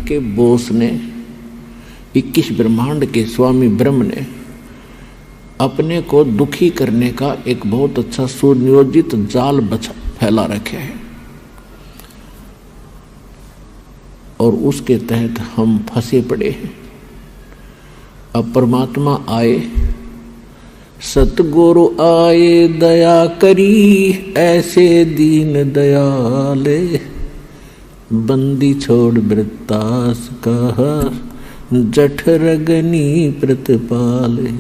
के बोस ने, 21 ब्रह्मांड के स्वामी ब्रह्म ने अपने को दुखी करने का एक बहुत अच्छा सुनियोजित जाल फैला रखे है, और उसके तहत हम फंसे पड़े हैं। अब परमात्मा आए, सतगुरु आए दया करी, ऐसे दीन दयाले, बंदी छोड़ वृत्तास कहा, जठरगनी प्रतिपाले।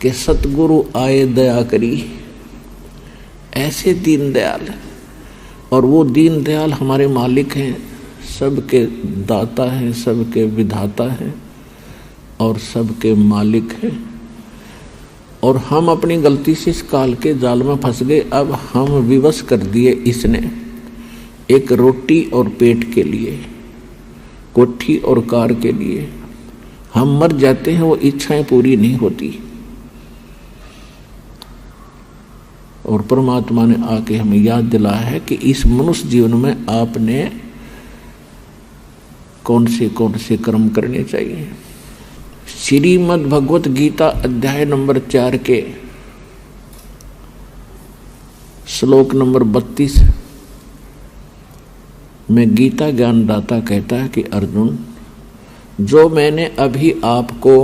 के सतगुरु आए दया करी, ऐसे दीन दयाल, और वो दीन दयाल हमारे मालिक हैं, सबके दाता हैं, सबके विधाता हैं और सबके मालिक हैं। और हम अपनी गलती से इस काल के जाल में फंस गए। अब हम विवश कर दिए इसने, एक रोटी और पेट के लिए, कोठी और कार के लिए हम मर जाते हैं, वो इच्छाएं पूरी नहीं होती। और परमात्मा ने आके हमें याद दिलाया है कि इस मनुष्य जीवन में आपने कौन से कर्म करने चाहिए। श्रीमद् भगवत गीता अध्याय नंबर 4 के श्लोक नंबर 32 में गीता ज्ञानदाता कहता है कि अर्जुन, जो मैंने अभी आपको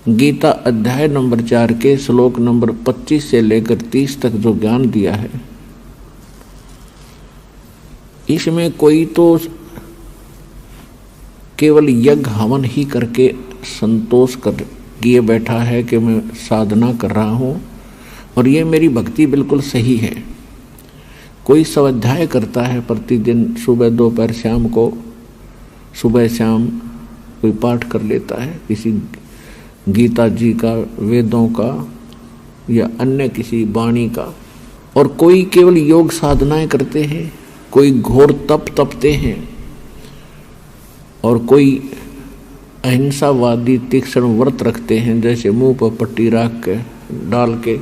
गीता अध्याय नंबर 4 के श्लोक नंबर 25 से लेकर 30 तक जो ज्ञान दिया है, इसमें कोई तो केवल यज्ञ हवन ही करके संतोष कर किए बैठा है कि मैं साधना कर रहा हूँ और ये मेरी भक्ति बिल्कुल सही है। कोई स्वाध्याय करता है प्रतिदिन, सुबह दोपहर शाम को, सुबह शाम कोई पाठ कर लेता है किसी गीता जी का, वेदों का या अन्य किसी वाणी का, और कोई केवल योग साधनाएं करते हैं, कोई घोर तप तपते हैं, और कोई अहिंसावादी तीक्ष्ण व्रत रखते हैं, जैसे मुंह पर पट्टी रख के डाल के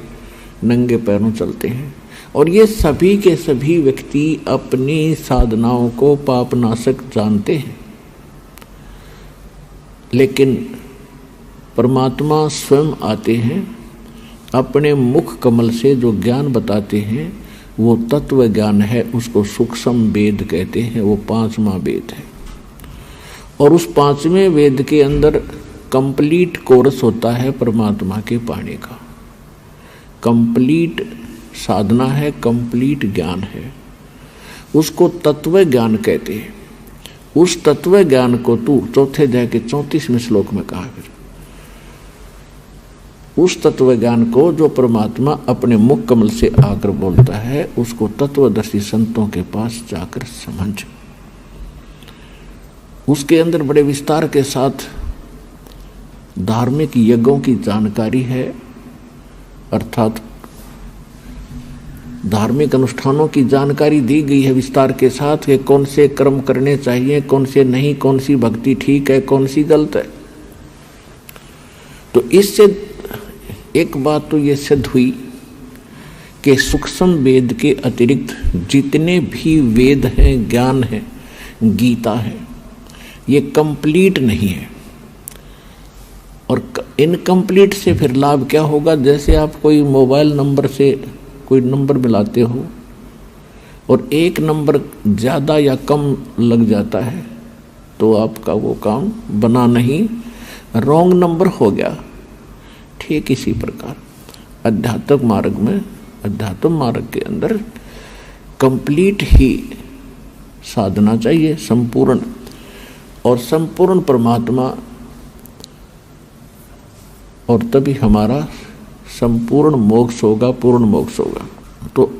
नंगे पैरों चलते हैं। और ये सभी के सभी व्यक्ति अपनी साधनाओं को पापनाशक जानते हैं, लेकिन परमात्मा स्वयं आते हैं, अपने मुख कमल से जो ज्ञान बताते हैं वो तत्व ज्ञान है, उसको सूक्ष्म वेद कहते हैं, वो 5वां वेद है। और उस 5वें वेद के अंदर कंप्लीट कोर्स होता है परमात्मा के पाने का, कंप्लीट साधना है, कंप्लीट ज्ञान है, उसको तत्व ज्ञान कहते हैं। उस तत्व ज्ञान को तू चौथे अध्याय के 34वें श्लोक में कहा, फिर उस तत्व ज्ञान को जो परमात्मा अपने मुख कमल से आकर बोलता है, उसको तत्वदर्शी संतों के पास जाकर समझ। उसके अंदर बड़े विस्तार के साथ धार्मिक यज्ञों की जानकारी है, अर्थात धार्मिक अनुष्ठानों की जानकारी दी गई है विस्तार के साथ कि कौन से कर्म करने चाहिए, कौन से नहीं, कौन सी भक्ति ठीक है, कौन सी गलत है। तो इससे एक बात तो ये सिद्ध हुई कि सूक्ष्म वेद के अतिरिक्त जितने भी वेद हैं, ज्ञान है, गीता है, ये कंप्लीट नहीं है। और इनकम्प्लीट से फिर लाभ क्या होगा? जैसे आप कोई मोबाइल नंबर से कोई नंबर मिलाते हो और एक नंबर ज़्यादा या कम लग जाता है तो आपका वो काम बना नहीं, रॉन्ग नंबर हो गया। ठीक इसी प्रकार आध्यात्मिक मार्ग में, अध्यात्म मार्ग के अंदर कंप्लीट ही साधना चाहिए, संपूर्ण, और संपूर्ण परमात्मा, और तभी हमारा संपूर्ण मोक्ष होगा, पूर्ण मोक्ष होगा। तो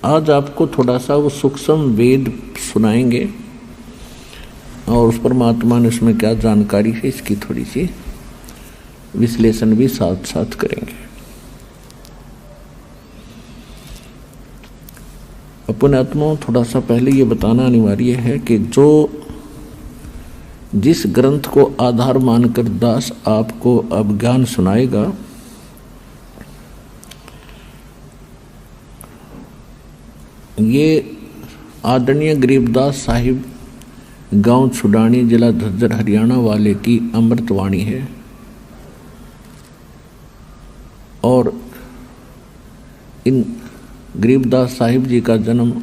आज आपको थोड़ा सा वो सूक्ष्म वेद सुनाएंगे और उस परमात्मा ने उसमें क्या जानकारी है इसकी थोड़ी सी विश्लेषण भी साथ साथ करेंगे। अपने आत्मा थोड़ा सा पहले ये बताना अनिवार्य है कि जो जिस ग्रंथ को आधार मानकर दास आपको अब ज्ञान सुनाएगा, ये आदरणीय गरीबदास साहिब गांव छुडानी जिला झज्जर हरियाणा वाले की अमृतवाणी है। और इन गरीबदास साहिब जी का जन्म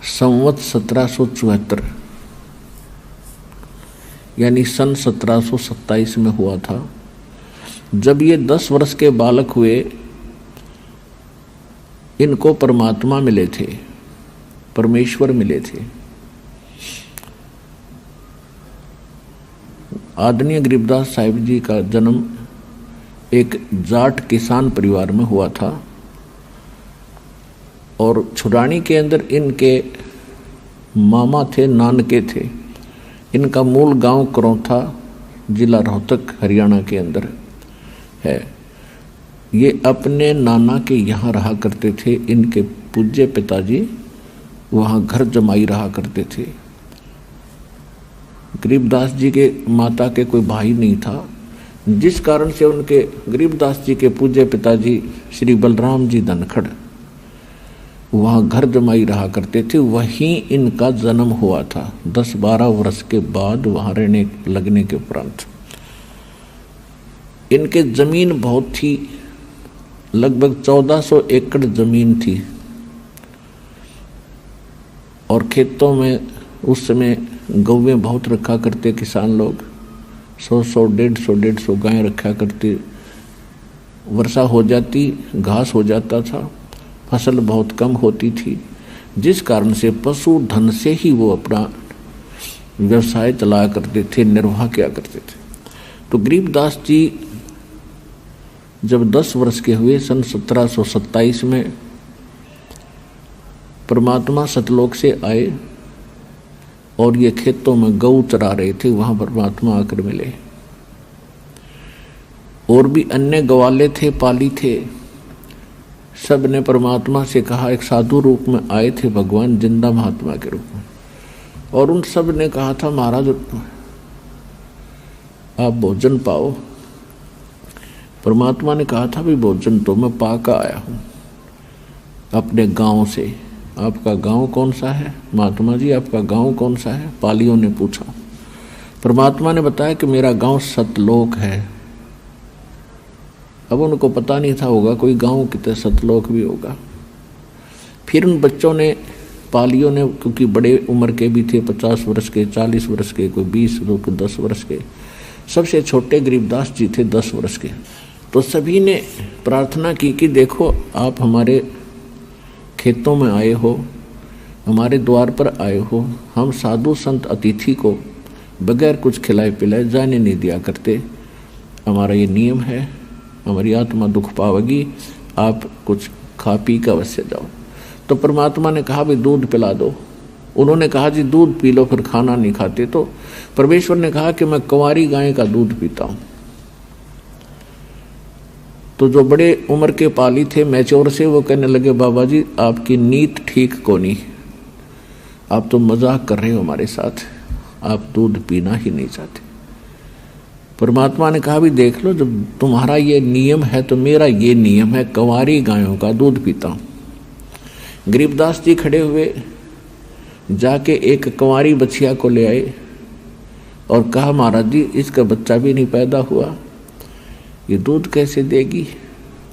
संवत 1774 यानी सन 1727 में हुआ था। जब ये 10 वर्ष के बालक हुए, इनको परमात्मा मिले थे, परमेश्वर मिले थे। आदरणीय गरीबदास साहिब जी का जन्म एक जाट किसान परिवार में हुआ था और छुडानी के अंदर इनके मामा थे, नानके थे। इनका मूल गांव करौथा जिला रोहतक हरियाणा के अंदर है। ये अपने नाना के यहाँ रहा करते थे। इनके पूज्य पिताजी वहाँ घर जमाई रहा करते थे। गरीबदास जी के माता के कोई भाई नहीं था, जिस कारण से उनके गरीबदास जी के पूज्य पिताजी श्री बलराम जी धनखड़ वहाँ घर जमाई रहा करते थे। वहीं इनका जन्म हुआ था 10-12 वर्ष के बाद वहाँ रहने लगने के उपरांत। इनके जमीन बहुत थी, लगभग 1400 एकड़ जमीन थी और खेतों में उस समय गौवें बहुत रखा करते किसान लोग। 100-100, 150-150 गायें रखा करते। वर्षा हो जाती, घास हो जाता था, फसल बहुत कम होती थी, जिस कारण से पशुधन से ही वो अपना व्यवसाय चलाया करते थे, निर्वाह किया करते थे। तो गरीबदास जी जब 10 वर्ष के हुए सन 1727 में परमात्मा सतलोक से आए और ये खेतों में गऊ चरा रहे थे, वहां परमात्मा आकर मिले। और भी अन्य गवाले थे, पाली थे। सब ने परमात्मा से कहा, एक साधु रूप में आए थे भगवान, जिंदा महात्मा के रूप में। और उन सब ने कहा था, महाराज आप भोजन पाओ। परमात्मा ने कहा था, भी भोजन तो मैं पाकर आया हूँ अपने गांव से। आपका गांव कौन सा है? महात्मा जी आपका गांव कौन सा है? पालियों ने पूछा। परमात्मा ने बताया कि मेरा गांव सतलोक है। अब उनको पता नहीं था होगा कोई गांव कितने सतलोक भी होगा। फिर उन बच्चों ने, पालियों ने, क्योंकि बड़े उम्र के भी थे, 50 वर्ष के, 40 वर्ष के, कोई 20, कोई 10 वर्ष के, सबसे छोटे गरीबदास जी थे 10 वर्ष के। तो सभी ने प्रार्थना की कि देखो आप हमारे खेतों में आए हो, हमारे द्वार पर आए हो, हम साधु संत अतिथि को बगैर कुछ खिलाए पिलाए जाने नहीं दिया करते। हमारा ये नियम है, हमारी आत्मा दुख पावेगी, आप कुछ खा पी कर अवश्य जाओ। तो परमात्मा ने कहा भी दूध पिला दो। उन्होंने कहा जी दूध पी लो, फिर खाना नहीं खाते। तो परमेश्वर ने कहा कि मैं कुंवारी गाय का दूध पीता हूँ। तो जो बड़े उम्र के पाली थे, मैच्योर से, वो कहने लगे बाबा जी आपकी नीत ठीक को नहीं, आप तो मजाक कर रहे हो हमारे साथ, आप दूध पीना ही नहीं चाहते। परमात्मा ने कहा भी देख लो, जब तुम्हारा ये नियम है तो मेरा ये नियम है, कुंवारी गायों का दूध पीता हूँ। गरीबदास जी खड़े हुए, जाके एक कुंवारी बछिया को ले आए और कहा महाराज जी इसका बच्चा भी नहीं पैदा हुआ, ये दूध कैसे देगी?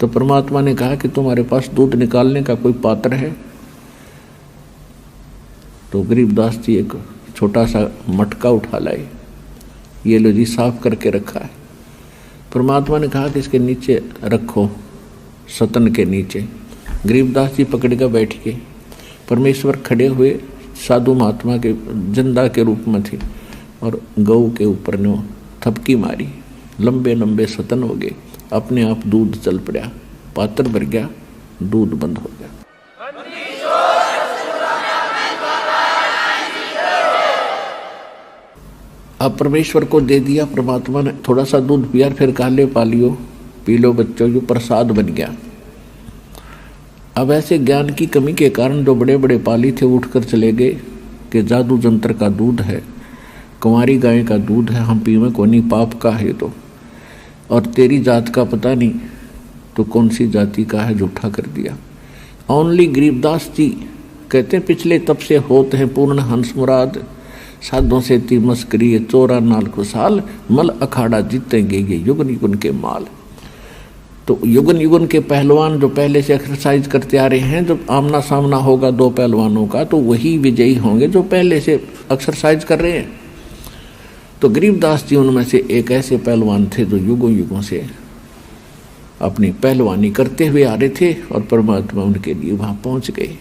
तो परमात्मा ने कहा कि तुम्हारे पास दूध निकालने का कोई पात्र है? तो गरीबदास जी एक छोटा सा मटका उठा लाए, ये लो जी साफ करके रखा है। परमात्मा ने कहा कि इसके नीचे रखो, सतन के नीचे। गरीबदास जी पकड़ कर बैठ गए। परमेश्वर खड़े हुए, साधु महात्मा के जिंदा के रूप में थे और गऊ के ऊपर ने थपकी मारी, लंबे लंबे सतन हो गए, अपने आप दूध चल पड़ा, पात्र भर गया, दूध बंद हो गया। अब परमेश्वर को दे दिया। परमात्मा ने थोड़ा सा दूध पिया, फिर कहा ले पालियो, पी लो बच्चों, जो प्रसाद बन गया। अब ऐसे ज्ञान की कमी के कारण जो बड़े बड़े पाली थे उठकर चले गए कि जादू जंत्र का दूध है, कुंवारी गाय का दूध है, हम पीवे को नहीं, पाप का है। तो और तेरी जात का पता नहीं तो कौन सी जाति का है, झूठा कर दिया। ओनली गरीबदास जी कहते हैं पिछले तब से होते हैं पूर्ण हंस मुराद, साधों से ती मस्करी चोरा नाल खुशहाल, मल अखाड़ा जीतेंगे ये युगन युगन के माल। तो युगन युगन के पहलवान जो पहले से एक्सरसाइज करते आ रहे हैं, जब आमना सामना होगा दो पहलवानों का तो वही विजयी होंगे जो पहले से एक्सरसाइज कर रहे हैं। तो गरीबदास जी उनमें से एक ऐसे पहलवान थे जो युगों युगों से अपनी पहलवानी करते हुए आ रहे थे और परमात्मा उनके लिए वहां पहुंच गए।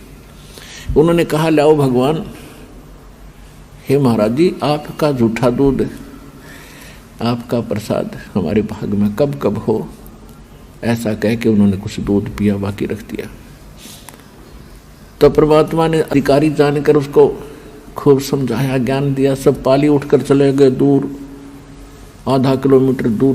उन्होंने कहा, लाओ भगवान, हे महाराज जी, आपका जूठा दूध, आपका प्रसाद हमारे भाग में कब कब हो। ऐसा कह के उन्होंने कुछ दूध पिया, बाकी रख दिया। तो परमात्मा ने अधिकारी जानकर उसको खूब समझाया, ज्ञान दिया। सब पाली उठकर चले गए दूर, आधा किलोमीटर दूर